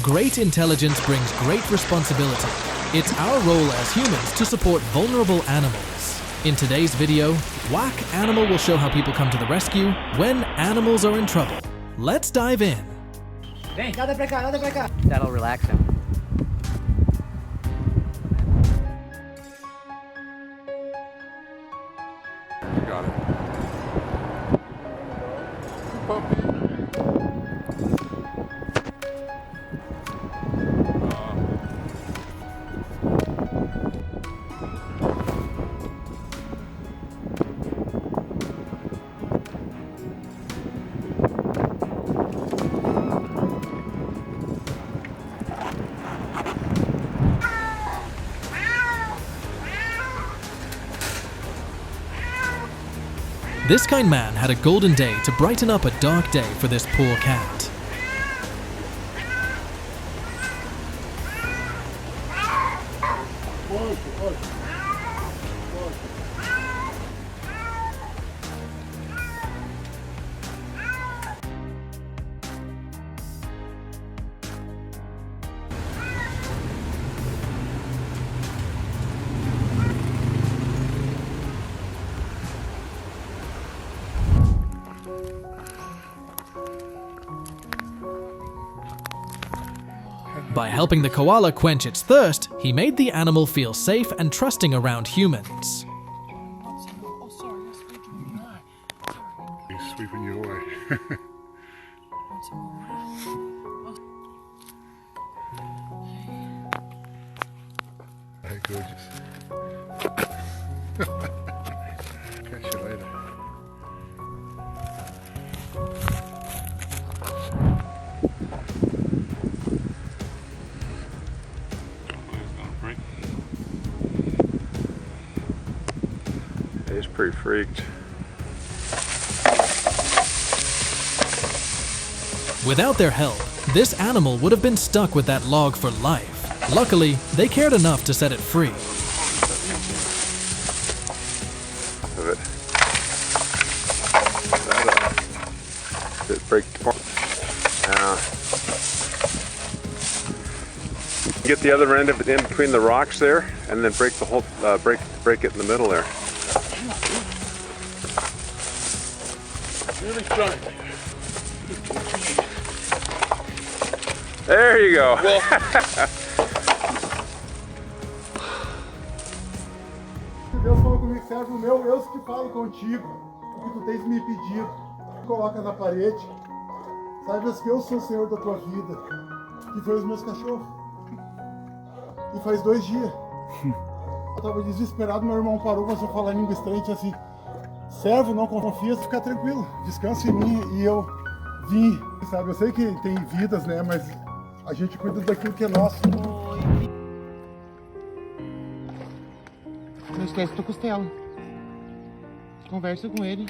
Great intelligence brings great responsibility. It's our role as humans to support vulnerable animals. In today's video, WAC-Animal will show how people come to the rescue when animals are in trouble. Let's dive in. Vem, nada pra cá, nada pra cá. That'll relax him. You got it. Puppy. This kind man had a golden day to brighten up a dark day for this poor cat. By helping the koala quench its thirst, he made the animal feel safe and trusting around humans. Oh, sorry, he's sweeping you away. Hey, gorgeous. Catch you later. He's pretty freaked. Without their help, this animal would have been stuck with that log for life. Luckily, they cared enough to set it free. Did it break apart? Get the other end of it in between the rocks there, and then break the whole break it in the middle there. Really trying. There you go. Well, Deus falou comigo, servo meu, eu que falo contigo, o que tu tens me pedido. Coloca na parede, saibas que eu sou o Senhor da tua vida, que foi os meus cachorros. E faz 2 dias. Eu tava desesperado, meu irmão parou, começou a falar em língua estranha, disse assim: servo, não confia, fica tranquilo, descansa em mim. E eu vim, sabe, eu sei que tem vidas, né, mas a gente cuida daquilo que é nosso. Não esquece tua costela. Conversa com ele.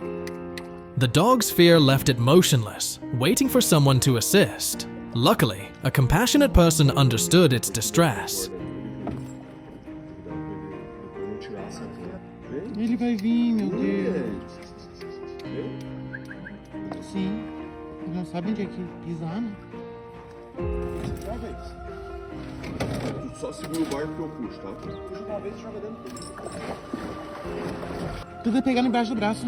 The dog's fear left it motionless, waiting for someone to assist. Luckily, a compassionate person understood its distress. Ele vai vir, meu Deus. Sim. Não sabe onde é que pisar, né? Só segura o barco que eu puxo, tá? Puxa uma vez e joga dentro. Tu vai pegar embaixo do braço.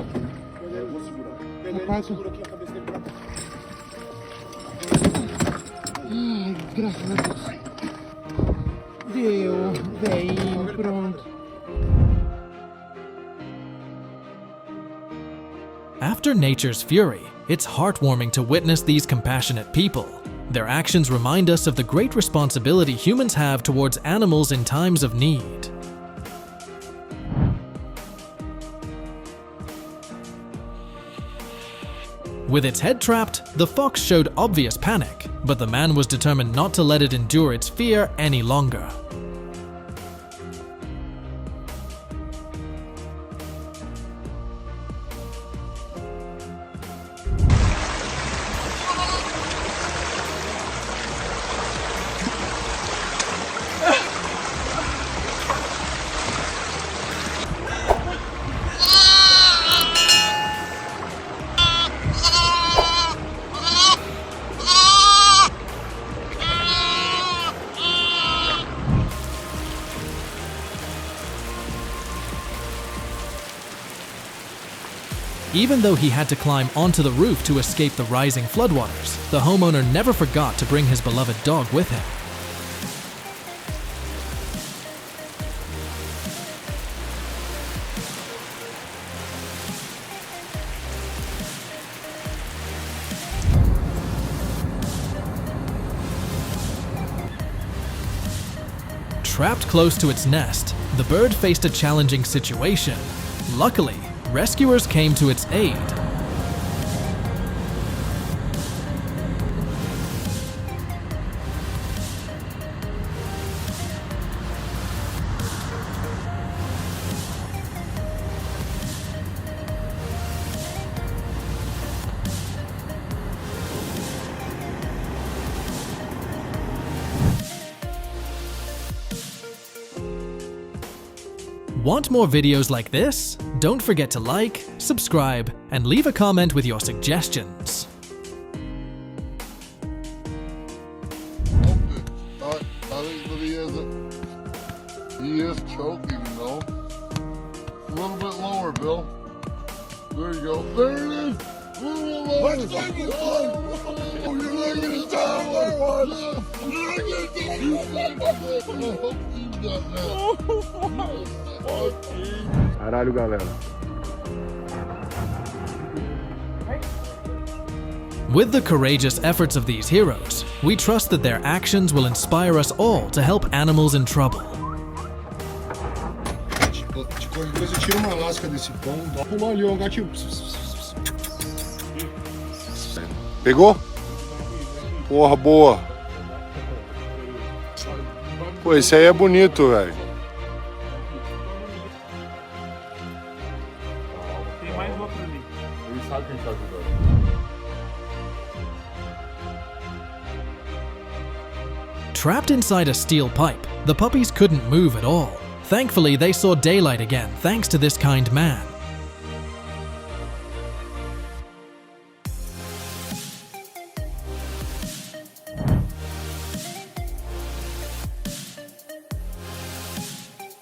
Eu vou segurar. Pega ele, segura aqui a cabeça dele pra cá. Ai, graças a Deus. Deu, bem, pronto. After nature's fury, it's heartwarming to witness these compassionate people. Their actions remind us of the great responsibility humans have towards animals in times of need. With its head trapped, the fox showed obvious panic, but the man was determined not to let it endure its fear any longer. Even though he had to climb onto the roof to escape the rising floodwaters, the homeowner never forgot to bring his beloved dog with him. Trapped close to its nest, the bird faced a challenging situation. Luckily, rescuers came to its aid. Want more videos like this? Don't forget to like, subscribe, and leave a comment with your suggestions. He is choking, you know. A little bit lower, Bill. There you go. There it is. A little bit lower. Let's take it. Oh, you're not going to down there, one. You're not going to down there. You got that. Caralho, galera. With the courageous efforts of these heroes, we trust that their actions will inspire us all to help animals in trouble. Qualquer coisa, tira uma lasca desse pão, dá pulou ali, ó, gatinho. Pegou? Porra, boa. Pô, esse aí é bonito, velho. Tem mais outro ali. Ele sabe quem tá ajudando. Trapped inside a steel pipe, the puppies couldn't move at all. Thankfully, they saw daylight again thanks to this kind man.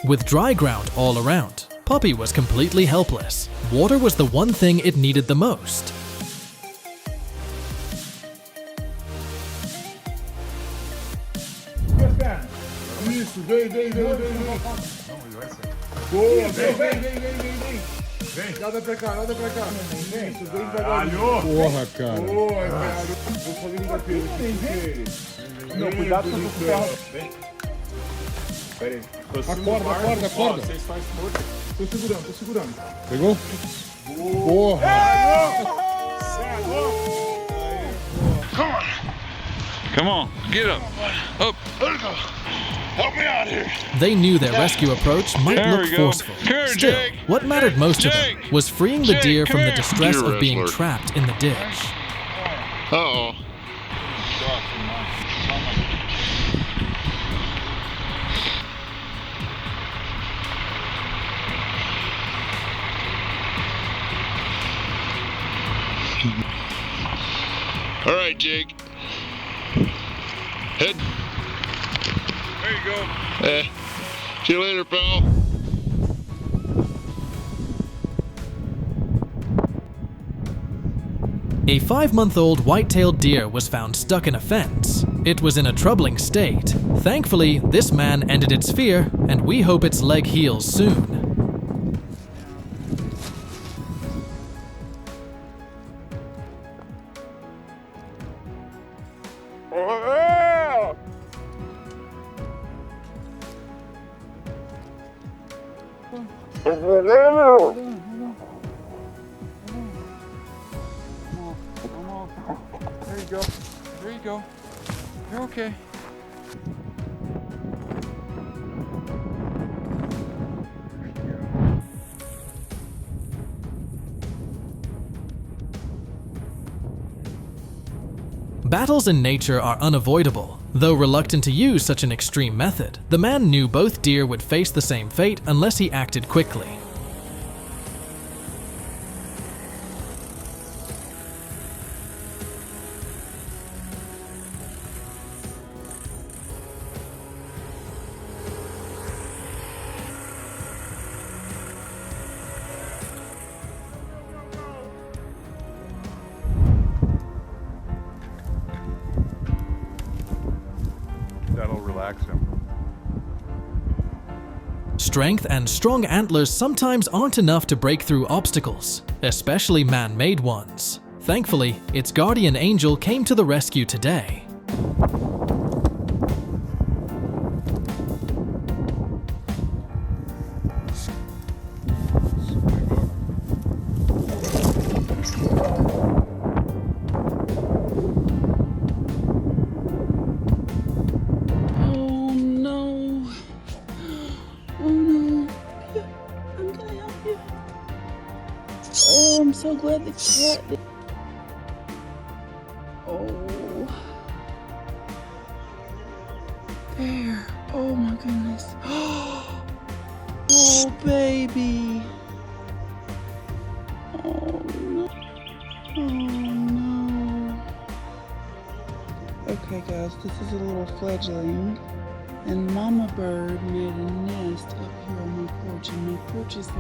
With dry ground all around, Puppy was completely helpless. Water was the one thing it needed the most. Isso, vem. Boa, vem. Nada pra cá. Isso, vem devagarinho. Porra, cara. Boa, cara. Vou fazer ligadeira aqui. Não, cuidado com o ferro. Vem. Pera aí. Acorda. Vocês fazem força. Tô segurando. Pegou? Porra. Come on, get up. Up. Help me out here. They knew their rescue approach might There look we go. forceful. Come here, Still, Jake. what mattered most to them Jake. was freeing the Jake, deer come from the here. distress Deer of being wrestler. trapped in the ditch. Uh-oh. All right, Jake. Head. There you go. See you later, pal. A 5-month-old white-tailed deer was found stuck in a fence. It was in a troubling state. Thankfully, this man ended its fear, and we hope its leg heals soon. There you go. You're okay. Battles in nature are unavoidable. Though reluctant to use such an extreme method, the man knew both deer would face the same fate unless he acted quickly. attacks him. Strength and strong antlers sometimes aren't enough to break through obstacles, especially man-made ones. Thankfully, its guardian angel came to the rescue today. Oh, I'm so glad the cat did. Oh. There. Oh my goodness. Oh, baby. Oh no. Oh no. Okay, guys, this is a little fledgling. And Mama Bird made a nest up here on my porch, and my porch is like...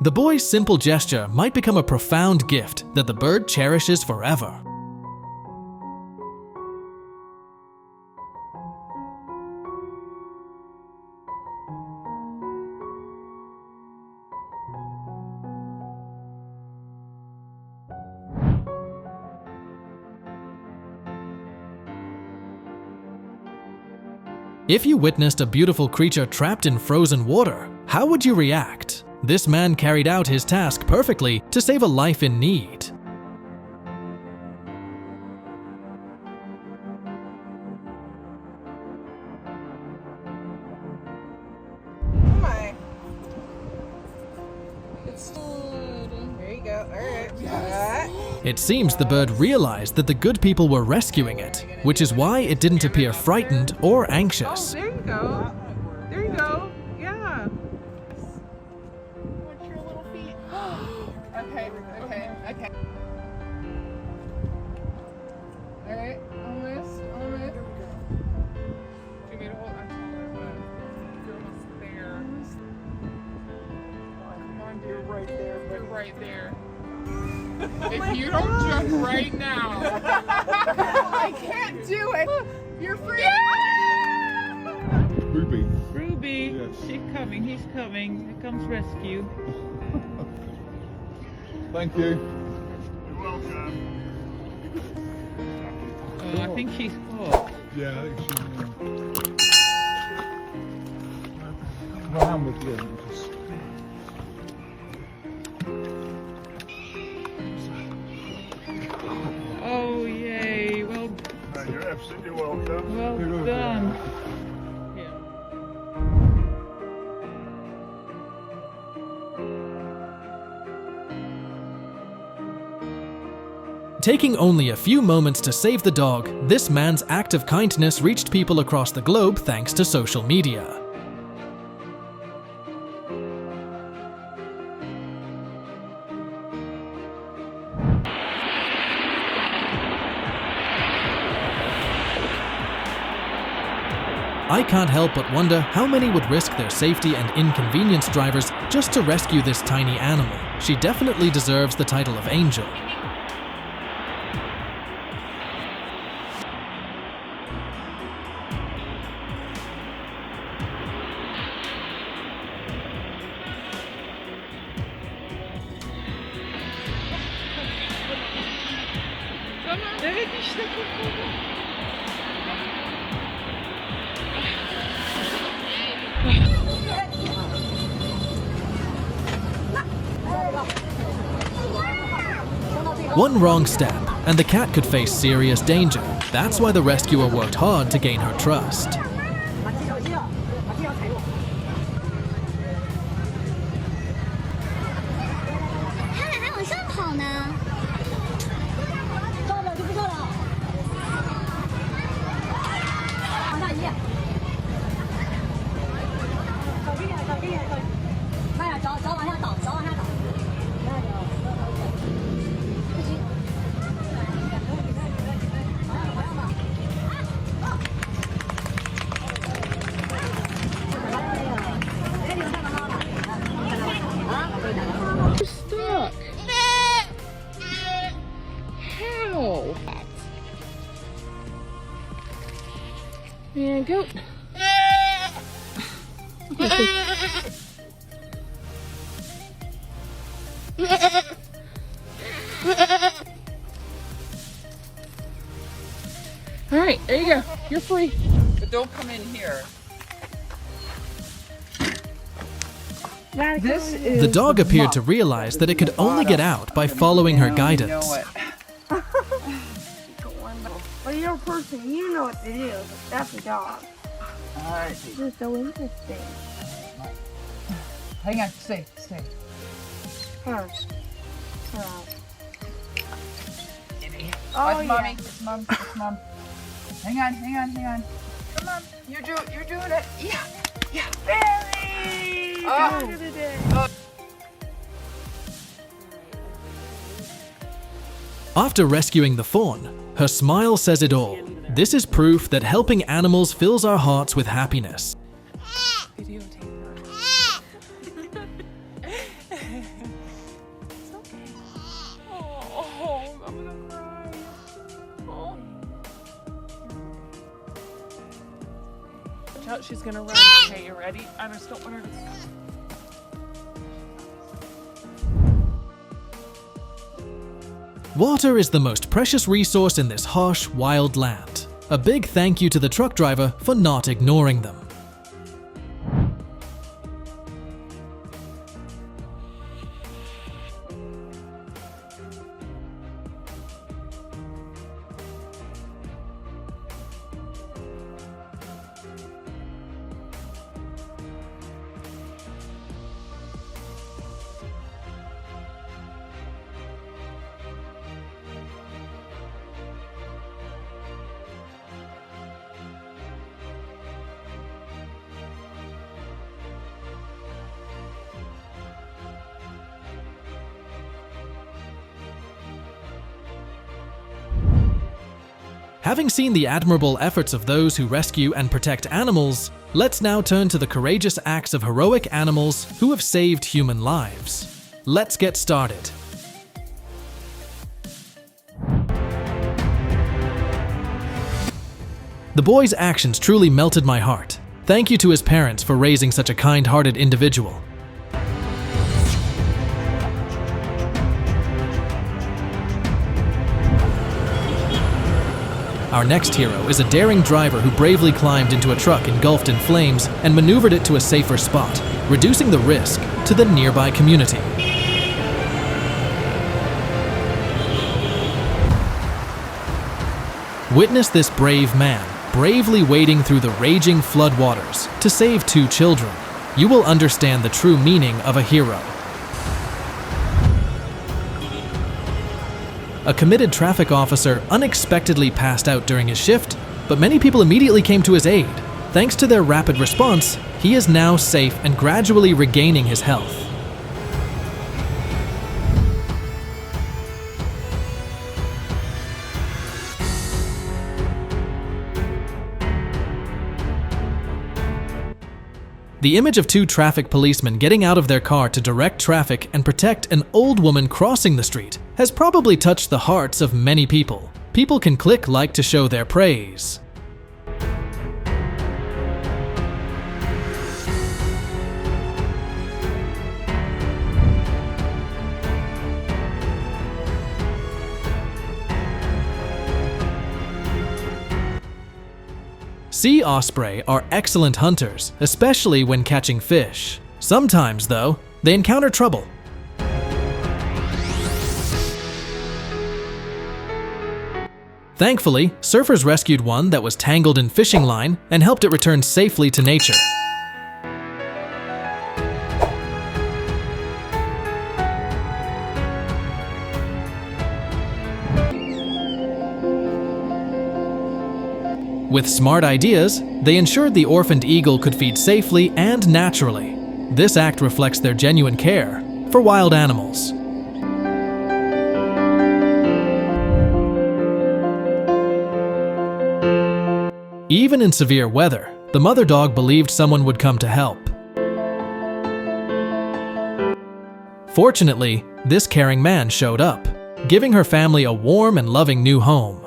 The boy's simple gesture might become a profound gift that the bird cherishes forever. If you witnessed a beautiful creature trapped in frozen water, how would you react? This man carried out his task perfectly to save a life in need. Oh my. It's good. There you go. Alright. It seems the bird realized that the good people were rescuing it, which is why it didn't appear frightened or anxious. Oh, there you go. There you go. Yeah. Watch your little feet. Okay. Alright, almost. Do you need to hold? You're almost there. Come on, you're right there. You're right there. If you don't jump right now, I can't do it. You're free. Ruby. Ruby, Yes. she's coming, he's coming. Here comes rescue. Thank you. Oh, I think she's caught. Yeah, I think she's... My hand with you. Oh, yay. Well, You're absolutely welcome. well done. Yeah. Taking only a few moments to save the dog, this man's act of kindness reached people across the globe thanks to social media. I can't help but wonder how many would risk their safety and inconvenience drivers just to rescue this tiny animal. She definitely deserves the title of angel. One wrong step, and the cat could face serious danger. That's why the rescuer worked hard to gain her trust. and goat. All right, there you go. You're free. But don't come in here. This is The dog appeared to realize that it could only get out by following her guidance. Well, you're a person, you know what to do. That's a dog. Alright. This is so interesting. Hang on, stay. Huh. Oh, it's mommy. It's mom. Hang on. Come on. You're doing it. Yeah. Billy! Oh. After rescuing the fawn, her smile says it all. This is proof that helping animals fills our hearts with happiness. Oh, I'm gonna cry. Oh. Watch out, she's gonna run. Okay, you ready? I just don't want her to. Water is the most precious resource in this harsh, wild land. A big thank you to the truck driver for not ignoring them. Having seen the admirable efforts of those who rescue and protect animals, let's now turn to the courageous acts of heroic animals who have saved human lives. Let's get started. The boy's actions truly melted my heart. Thank you to his parents for raising such a kind-hearted individual. Our next hero is a daring driver who bravely climbed into a truck engulfed in flames and maneuvered it to a safer spot, reducing the risk to the nearby community. Witness this brave man, bravely wading through the raging floodwaters to save 2 children. You will understand the true meaning of a hero. A committed traffic officer unexpectedly passed out during his shift, but many people immediately came to his aid. Thanks to their rapid response, he is now safe and gradually regaining his health. The image of 2 traffic policemen getting out of their car to direct traffic and protect an old woman crossing the street has probably touched the hearts of many people. People can click like to show their praise. Sea osprey are excellent hunters, especially when catching fish. Sometimes, though, they encounter trouble. Thankfully, surfers rescued one that was tangled in fishing line and helped it return safely to nature. With smart ideas, they ensured the orphaned eagle could feed safely and naturally. This act reflects their genuine care for wild animals. Even in severe weather, the mother dog believed someone would come to help. Fortunately, this caring man showed up, giving her family a warm and loving new home.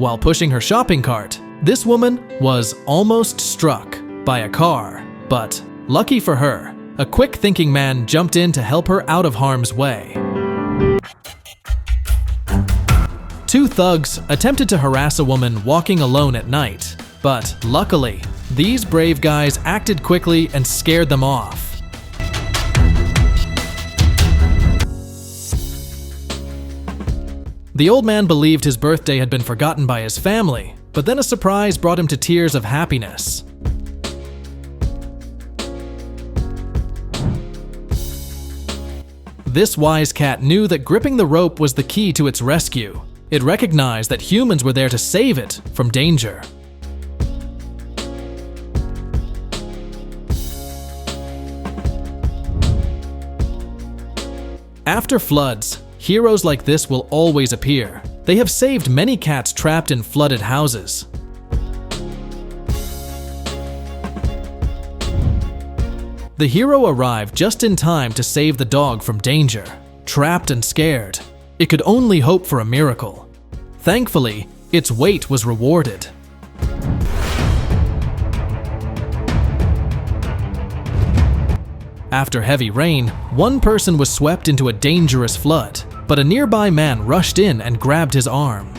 While pushing her shopping cart, this woman was almost struck by a car. But lucky for her, a quick-thinking man jumped in to help her out of harm's way. Two thugs attempted to harass a woman walking alone at night, but luckily, these brave guys acted quickly and scared them off. The old man believed his birthday had been forgotten by his family, but then a surprise brought him to tears of happiness. This wise cat knew that gripping the rope was the key to its rescue. It recognized that humans were there to save it from danger. After floods, heroes like this will always appear. They have saved many cats trapped in flooded houses. The hero arrived just in time to save the dog from danger. Trapped and scared, it could only hope for a miracle. Thankfully, its weight was rewarded. After heavy rain, one person was swept into a dangerous flood, but a nearby man rushed in and grabbed his arm.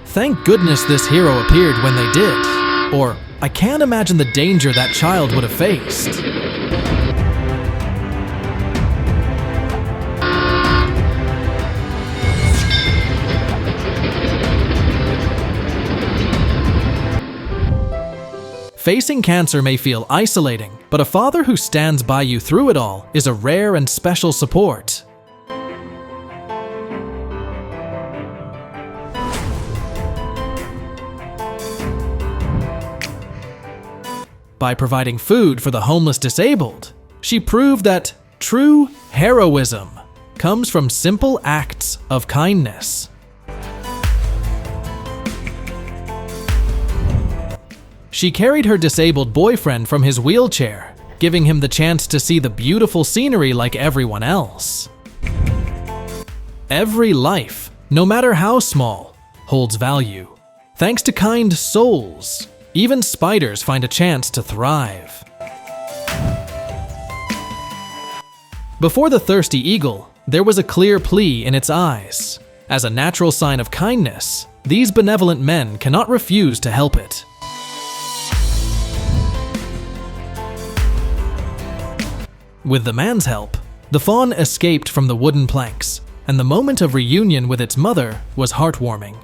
Thank goodness this hero appeared when they did, or I can't imagine the danger that child would have faced. Facing cancer may feel isolating, but a father who stands by you through it all is a rare and special support. By providing food for the homeless disabled, she proved that true heroism comes from simple acts of kindness. She carried her disabled boyfriend from his wheelchair, giving him the chance to see the beautiful scenery like everyone else. Every life, no matter how small, holds value. Thanks to kind souls, even spiders find a chance to thrive. Before the thirsty eagle, there was a clear plea in its eyes. As a natural sign of kindness, these benevolent men cannot refuse to help it. With the man's help, the fawn escaped from the wooden planks, and the moment of reunion with its mother was heartwarming.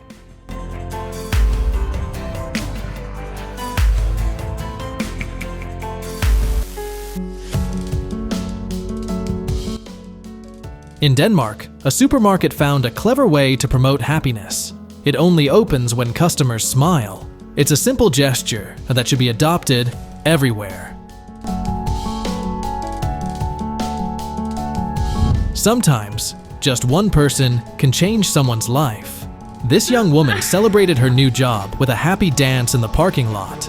In Denmark, a supermarket found a clever way to promote happiness. It only opens when customers smile. It's a simple gesture that should be adopted everywhere. Sometimes, just one person can change someone's life. This young woman celebrated her new job with a happy dance in the parking lot.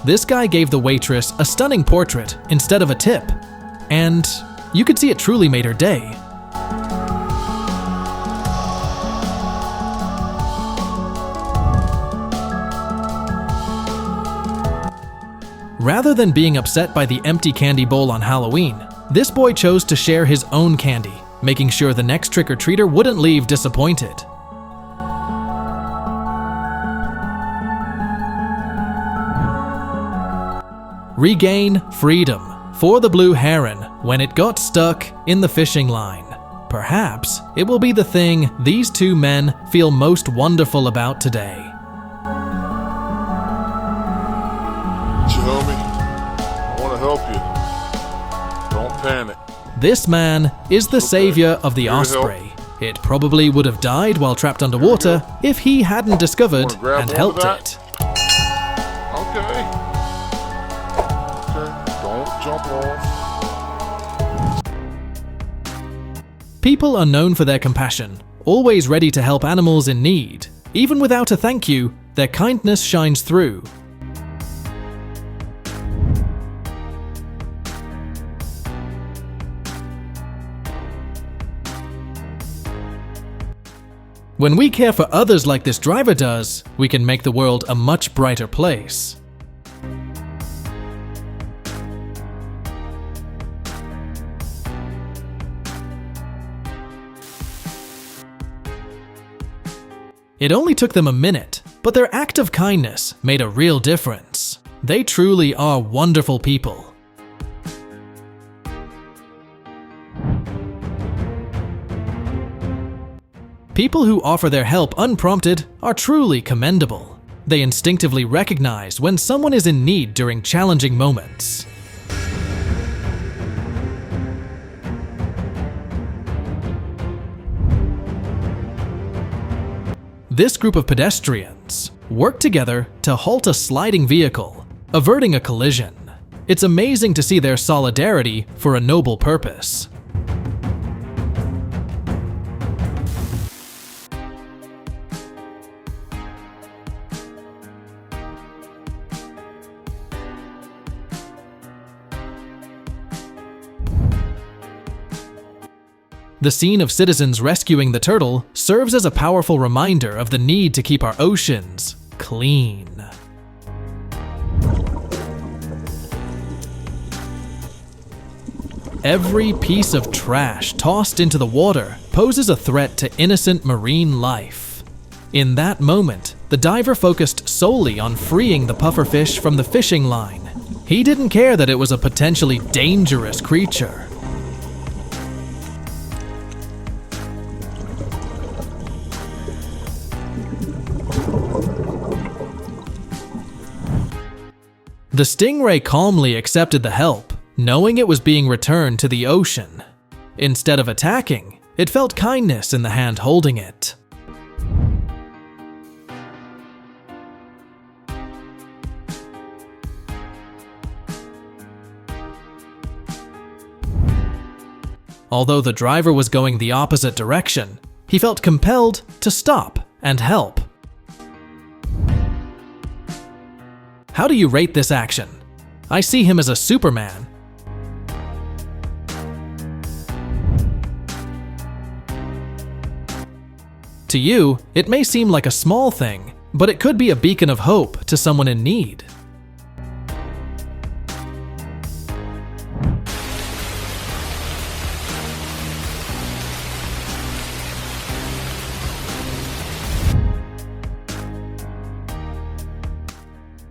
This guy gave the waitress a stunning portrait instead of a tip, and you could see it truly made her day. Rather than being upset by the empty candy bowl on Halloween, this boy chose to share his own candy, making sure the next trick-or-treater wouldn't leave disappointed. Regain freedom for the blue heron when it got stuck in the fishing line. Perhaps it will be the thing these two men feel most wonderful about today. Tell me, I want to help you. Don't panic. This man is the savior of the osprey. It probably would have died while trapped underwater if he hadn't discovered and helped it. Okay. Don't jump off. People are known for their compassion, always ready to help animals in need. Even without a thank you, their kindness shines through. When we care for others like this driver does, we can make the world a much brighter place. It only took them a minute, but their act of kindness made a real difference. They truly are wonderful people. People who offer their help unprompted are truly commendable. They instinctively recognize when someone is in need during challenging moments. This group of pedestrians worked together to halt a sliding vehicle, averting a collision. It's amazing to see their solidarity for a noble purpose. The scene of citizens rescuing the turtle serves as a powerful reminder of the need to keep our oceans clean. Every piece of trash tossed into the water poses a threat to innocent marine life. In that moment, the diver focused solely on freeing the pufferfish from the fishing line. He didn't care that it was a potentially dangerous creature. The stingray calmly accepted the help, knowing it was being returned to the ocean. Instead of attacking, it felt kindness in the hand holding it. Although the driver was going the opposite direction, he felt compelled to stop and help. How do you rate this action? I see him as a Superman. To you, it may seem like a small thing, but it could be a beacon of hope to someone in need.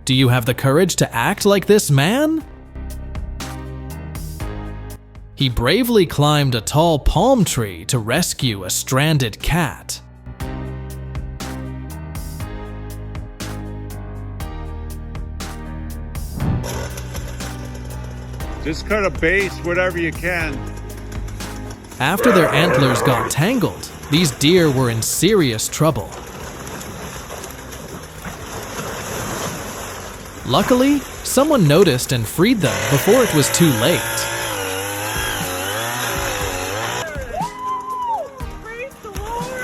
Do you have the courage to act like this man? He bravely climbed a tall palm tree to rescue a stranded cat. Just cut a base, whatever you can. After their antlers got tangled, these deer were in serious trouble. Luckily, someone noticed and freed them before it was too late. Praise the Lord!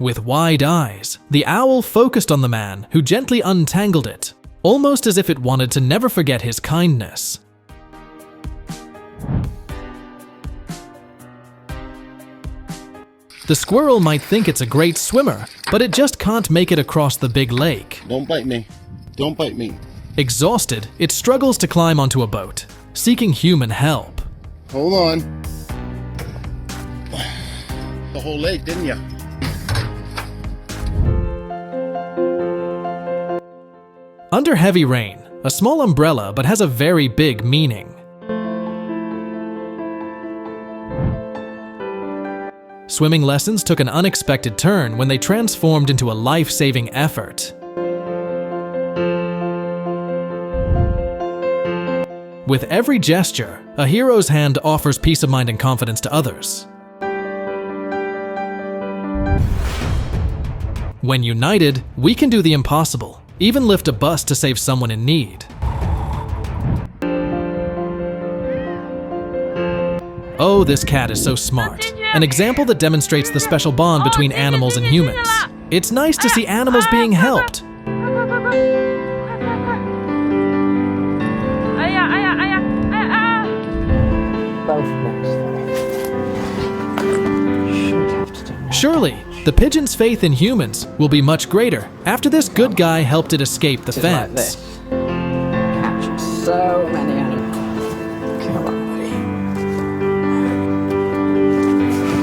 With wide eyes, the owl focused on the man who gently untangled it, almost as if it wanted to never forget his kindness. The squirrel might think it's a great swimmer, but it just can't make it across the big lake. Don't bite me. Don't bite me. Exhausted, it struggles to climb onto a boat, seeking human help. Hold on. The whole lake, didn't you? Under heavy rain, a small umbrella but has a very big meaning. Swimming lessons took an unexpected turn when they transformed into a life-saving effort. With every gesture, a hero's hand offers peace of mind and confidence to others. When united, we can do the impossible, even lift a bus to save someone in need. Oh, this cat is so smart. An example that demonstrates the special bond between animals and humans. It's nice to see animals being helped. Surely, the pigeon's faith in humans will be much greater after this good guy helped it escape the fence. Capture so many animals. Come on, buddy.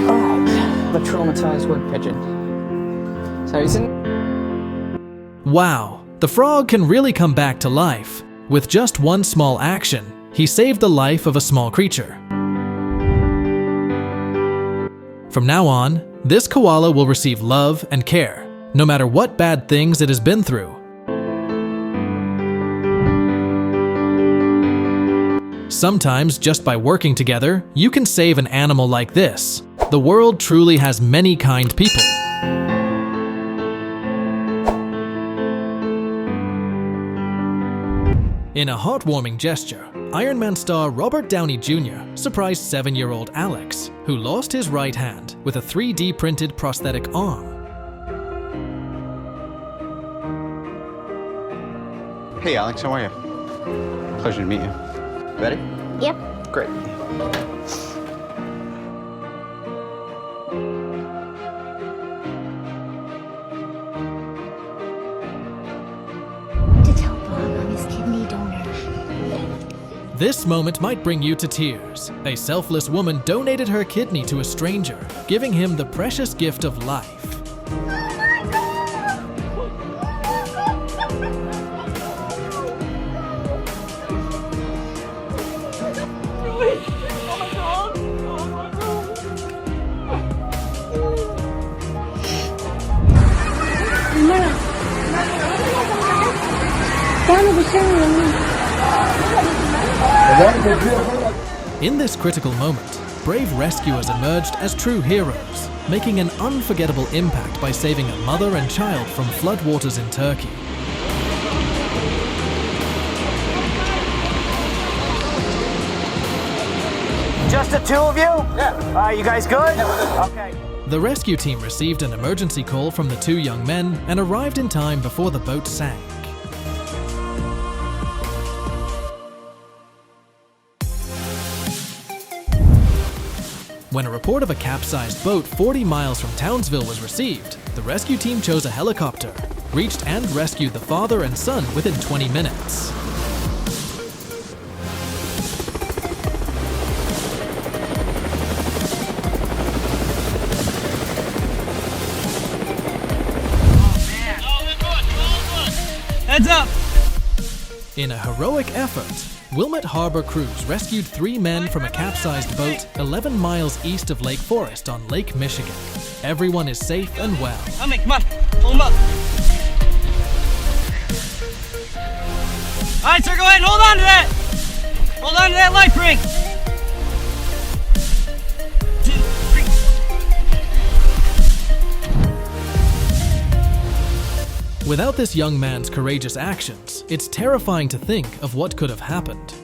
Alright, the traumatized wood pigeon. So he's in. Wow, the frog can really come back to life. With just one small action, he saved the life of a small creature. From now on, this koala will receive love and care, no matter what bad things it has been through. Sometimes, just by working together, you can save an animal like this. The world truly has many kind people. In a heartwarming gesture, Iron Man star Robert Downey Jr. surprised 7-year-old Alex, who lost his right hand with a 3D printed prosthetic arm. Hey Alex, how are you? Pleasure to meet you. Ready? Yep. Great. To tell Bob I'm his kidney donor. This moment might bring you to tears. A selfless woman donated her kidney to a stranger, giving him the precious gift of life. In this critical moment, brave rescuers emerged as true heroes, making an unforgettable impact by saving a mother and child from floodwaters in Turkey. Just the two of you? Yeah. You guys good? Okay. The rescue team received an emergency call from the 2 young men and arrived in time before the boat sank. When a report of a capsized boat 40 miles from Townsville was received, the rescue team chose a helicopter, reached and rescued the father and son within 20 minutes. Heads up! In a heroic effort, Wilmette Harbor crews rescued 3 men from a capsized boat 11 miles east of Lake Forest on Lake Michigan. Everyone is safe and well. Tommy, come on, pull him up. All right, sir, go ahead and hold on to that. Hold on to that life ring. 2, 3. Without this young man's courageous actions, it's terrifying to think of what could have happened.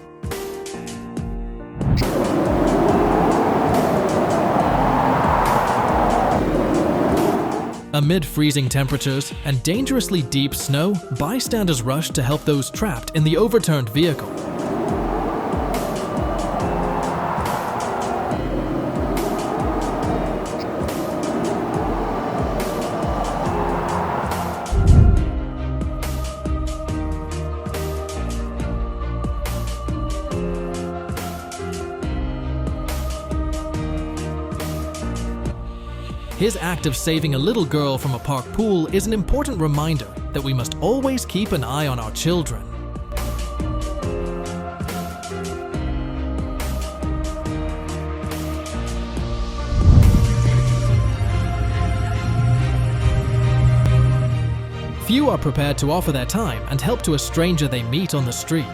Amid freezing temperatures and dangerously deep snow, bystanders rushed to help those trapped in the overturned vehicle. His act of saving a little girl from a park pool is an important reminder that we must always keep an eye on our children. Few are prepared to offer their time and help to a stranger they meet on the street.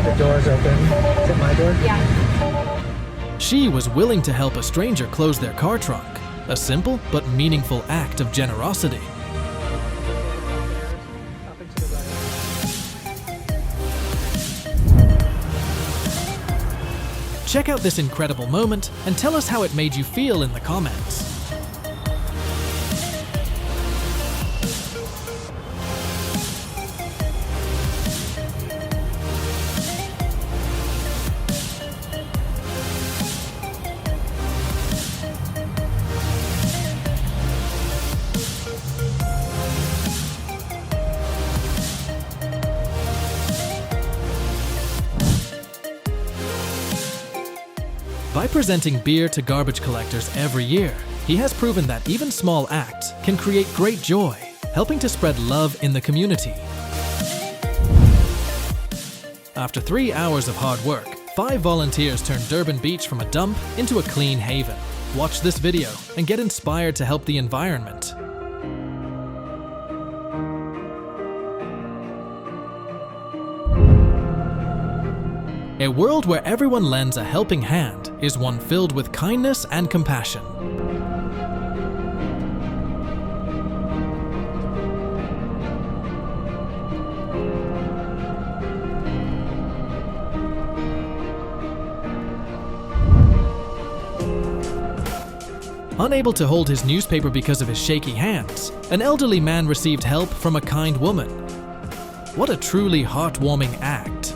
The door's open. Is it my door? Yeah. She was willing to help a stranger close their car trunk, a simple but meaningful act of generosity. Up and to the right. Check out this incredible moment and tell us how it made you feel in the comments. By presenting beer to garbage collectors every year, he has proven that even small acts can create great joy, helping to spread love in the community. After 3 hours of hard work, 5 volunteers turned Durban Beach from a dump into a clean haven. Watch this video and get inspired to help the environment. A world where everyone lends a helping hand is one filled with kindness and compassion. Unable to hold his newspaper because of his shaky hands, an elderly man received help from a kind woman. What a truly heartwarming act.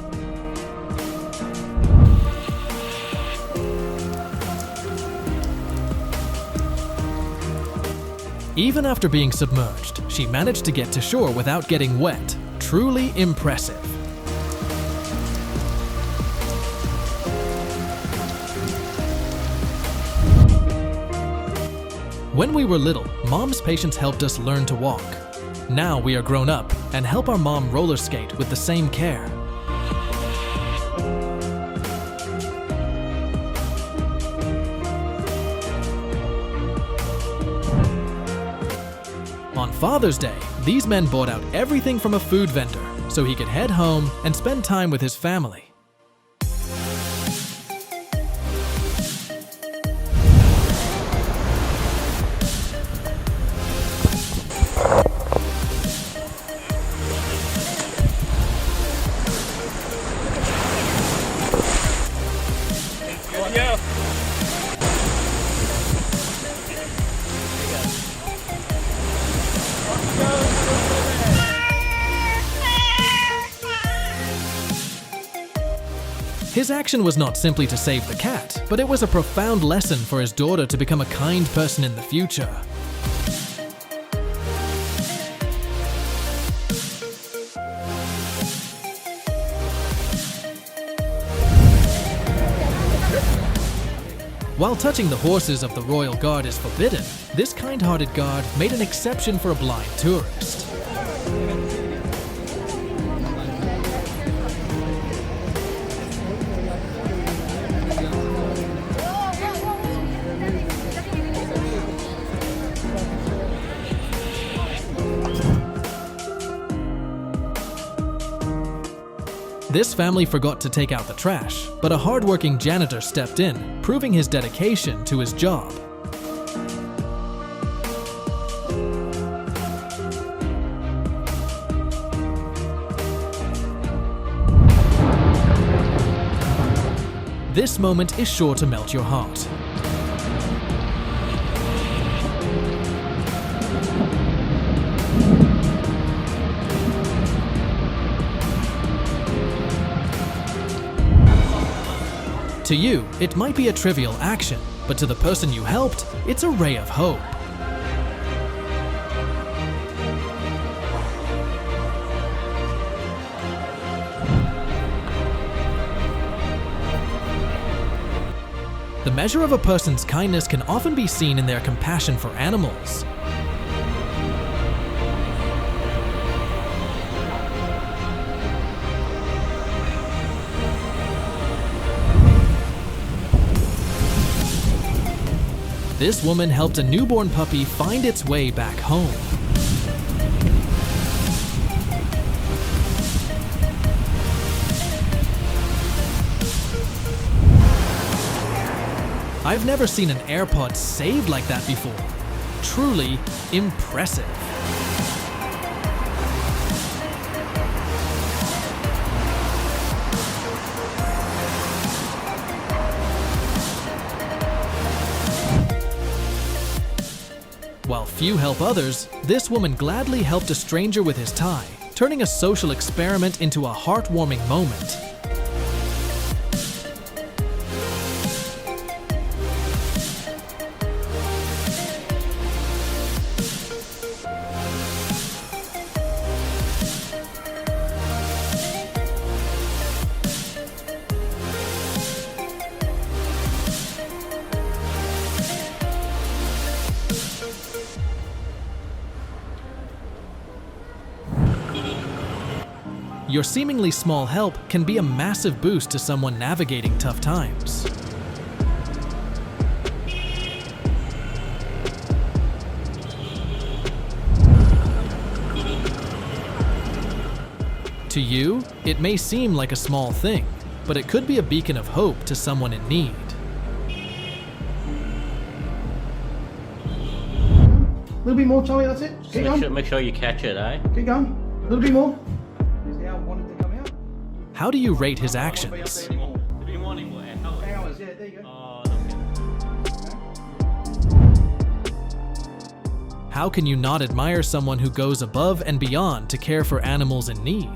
Even after being submerged, she managed to get to shore without getting wet. Truly impressive. When we were little, Mom's patients helped us learn to walk. Now we are grown up and help our mom roller skate with the same care. On Father's Day, these men bought out everything from a food vendor so he could head home and spend time with his family. His action was not simply to save the cat, but it was a profound lesson for his daughter to become a kind person in the future. While touching the horses of the Royal Guard is forbidden, this kind-hearted guard made an exception for a blind tourist. This family forgot to take out the trash, but a hard-working janitor stepped in, proving his dedication to his job. This moment is sure to melt your heart. To you, it might be a trivial action, but to the person you helped, it's a ray of hope. The measure of a person's kindness can often be seen in their compassion for animals. This woman helped a newborn puppy find its way back home. I've never seen an AirPod saved like that before. Truly impressive. While few help others, this woman gladly helped a stranger with his tie, turning a social experiment into a heartwarming moment. Your seemingly small help can be a massive boost to someone navigating tough times. To you, it may seem like a small thing, but it could be a beacon of hope to someone in need. A little bit more, Charlie, that's it. Keep going. Make sure you catch it, eh? Keep going. A little bit more. See how I wanted to come out? How do you rate his actions? Hours, yeah, there you go. How can you not admire someone who goes above and beyond to care for animals in need?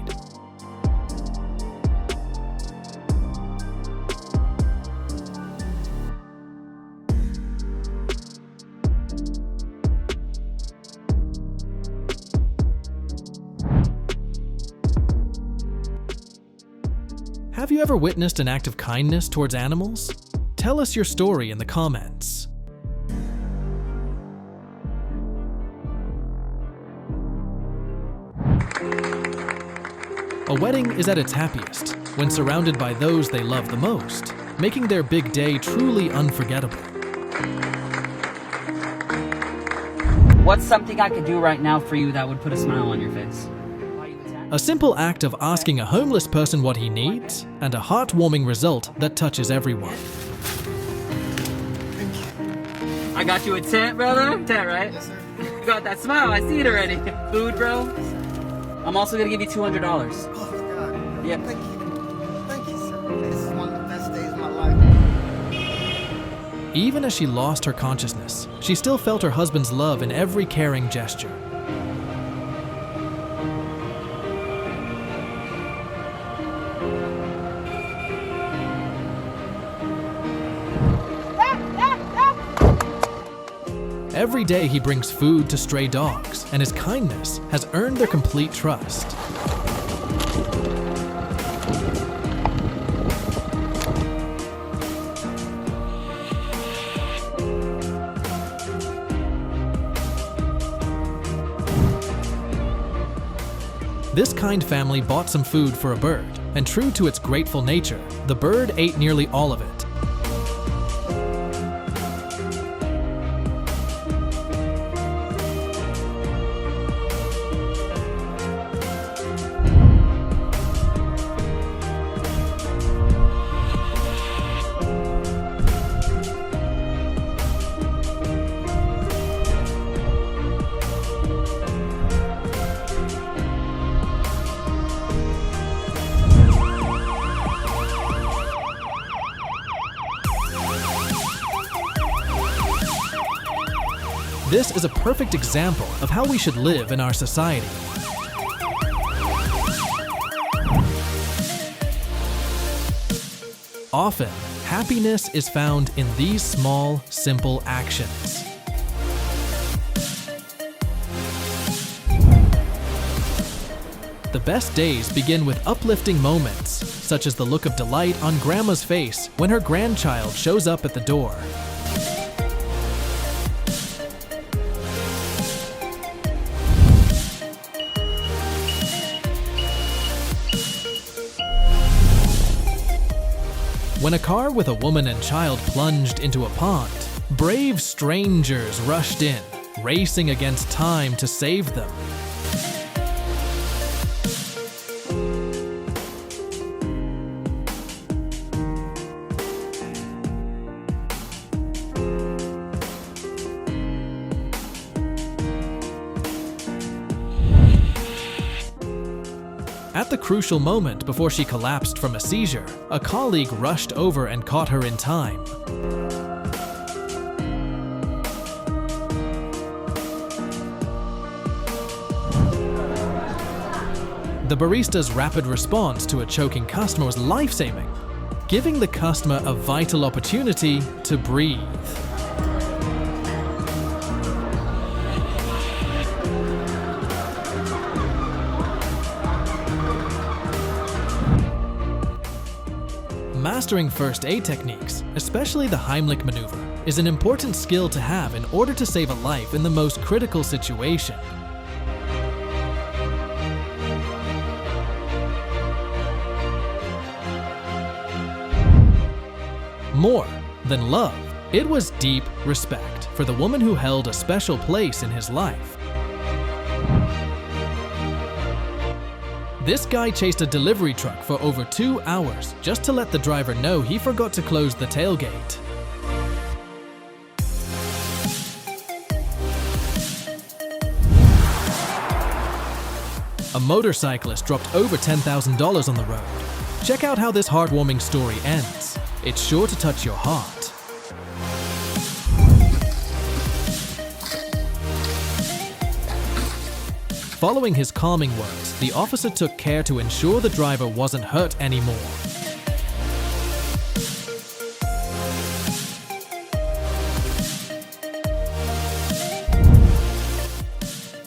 Have you ever witnessed an act of kindness towards animals? Tell us your story in the comments. A wedding is at its happiest when surrounded by those they love the most, making their big day truly unforgettable. What's something I could do right now for you that would put a smile on your face? A simple act of asking a homeless person what he needs, and a heartwarming result that touches everyone. I got you a tent, brother. Tent, right? Yes, sir. You got that smile. I see it already. Food, bro. I'm also gonna give you $200. Oh, God. Yep. Thank you. Thank you, sir. This is one of the best days of my life. Even as she lost her consciousness, she still felt her husband's love in every caring gesture. Every day he brings food to stray dogs, and his kindness has earned their complete trust. This kind family bought some food for a bird, and true to its grateful nature, the bird ate nearly all of it. This is a perfect example of how we should live in our society. Often, happiness is found in these small, simple actions. The best days begin with uplifting moments, such as the look of delight on Grandma's face when her grandchild shows up at the door. When a car with a woman and child plunged into a pond, brave strangers rushed in, racing against time to save them. At the crucial moment before she collapsed from a seizure, a colleague rushed over and caught her in time. The barista's rapid response to a choking customer was life-saving, giving the customer a vital opportunity to breathe. Mastering first aid techniques, especially the Heimlich maneuver, is an important skill to have in order to save a life in the most critical situation. More than love, it was deep respect for the woman who held a special place in his life. This guy chased a delivery truck for over 2 hours just to let the driver know he forgot to close the tailgate. A motorcyclist dropped over $10,000 on the road. Check out how this heartwarming story ends. It's sure to touch your heart. Following his calming words, the officer took care to ensure the driver wasn't hurt anymore.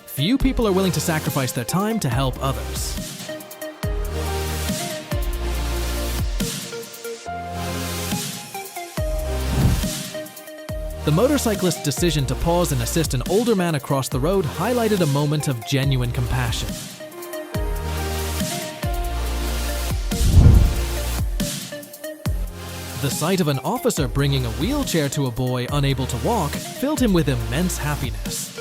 Few people are willing to sacrifice their time to help others. The motorcyclist's decision to pause and assist an older man across the road highlighted a moment of genuine compassion. The sight of an officer bringing a wheelchair to a boy unable to walk filled him with immense happiness.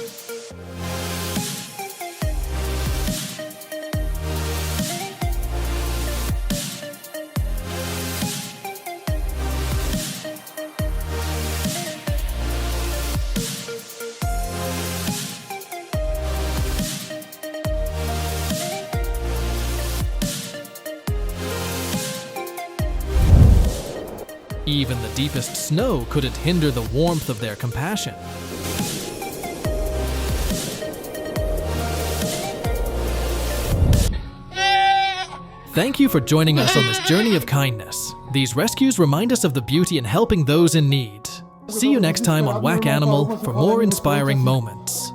Even the deepest snow couldn't hinder the warmth of their compassion. Thank you for joining us on this journey of kindness. These rescues remind us of the beauty in helping those in need. See you next time on Wacanimal for more inspiring moments.